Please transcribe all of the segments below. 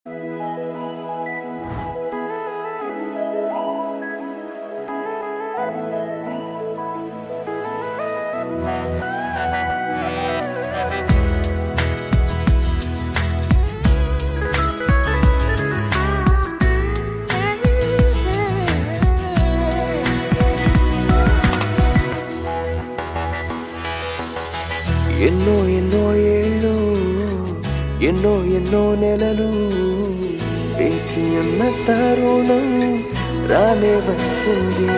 ఎన్నో ఎన్నో ఏళ్ళు ఎన్నో ఎన్నో నెలలు వేచి ఉన్న తరుణం రానే వచ్చింది.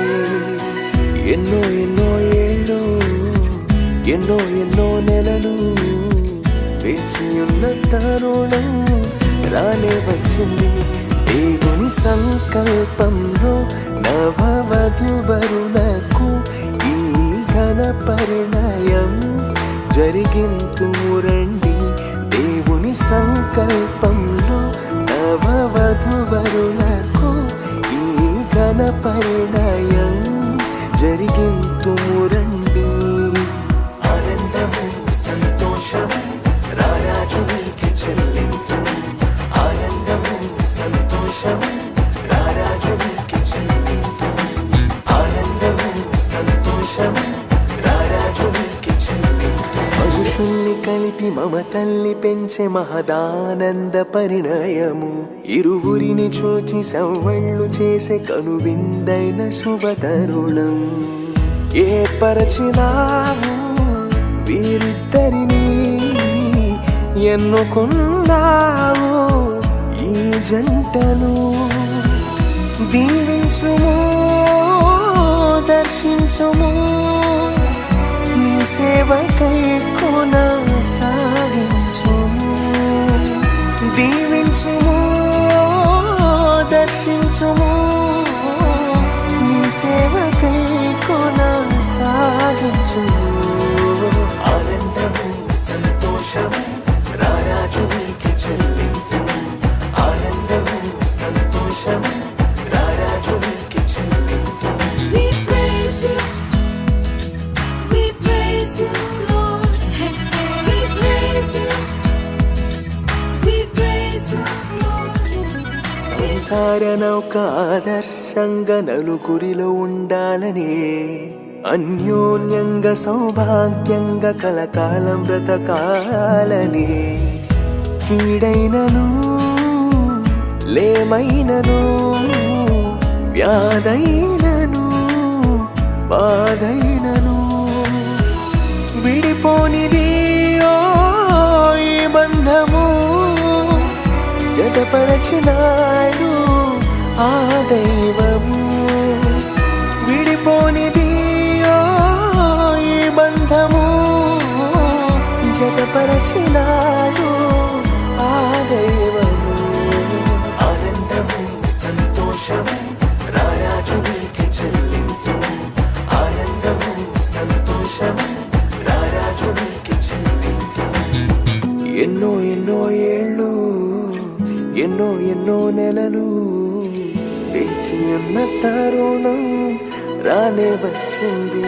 ఎన్నో ఎన్నో ఏళ్ళు ఎన్నో ఎన్నో నెలలు వేచి ఉన్న తరుణం రానే వచ్చింది. దేవుని సంకల్పంలో నవవధువరులకు ఈ ఘన పరిణయం జరిగింతురండి. దేవుని సంకల్పంలో నవవధువరులకు ఈ ఘన పరిణయం జరిగింతురండి. ఆనందము సంతోషము రారాజునికి చెల్లింతు. ఆనందము సంతోషము రారాజునికి చెల్లింతు. ఆనందము సంతోషము రారాజునికి చెల్లింతు. మనుషుల్ని కలిపి మమతల్ని పెంచే మహదానంద పరిణయము. ఇరువురిని చూచి సవ్వళ్ళు చేసే కనువిందైన శుభతరుణం. ఏర్పరచినావు వీరిద్దరిని, ఎన్నుకున్నావు ఈ జంటను. దీవించుము దర్శించుము, నీ సేవకై కొనసాగించుము. దీవించుము దర్శించుము, నీ సేవకై కొనసాగించుము. ఆనందము సంతోషము రారాజునికి చెల్లింతు. ఆనందము సంతోషము రారాజునికి చెల్లింతు. సంసార నౌక ఆదర్శంగా నలుగురిలో ఉండాలనే, అన్యోన్యంగా సౌభాగ్యంగా కలకాలం బ్రతకాలని. కీడైనను లేమైనను, వ్యాధైనను బాధైనను, విడిపోనిది ఓ ఈ బంధము. జతపరచినాడు ఆ దైవము. విడిపోనిది ఓ ఈ బంధము, జతపరచినాడు ఆ దైవము. ఆనందము సంతోషము రారాజునికి చెల్లింతు. ఆనందము సంతోషము రారాజునికి చెల్లింతు. ఎన్నో ఎన్నో ఏళ్ళు ఎన్నో ఎన్నో నెలలు వేచి ఉన్న తరుణం రానే వచ్చింది.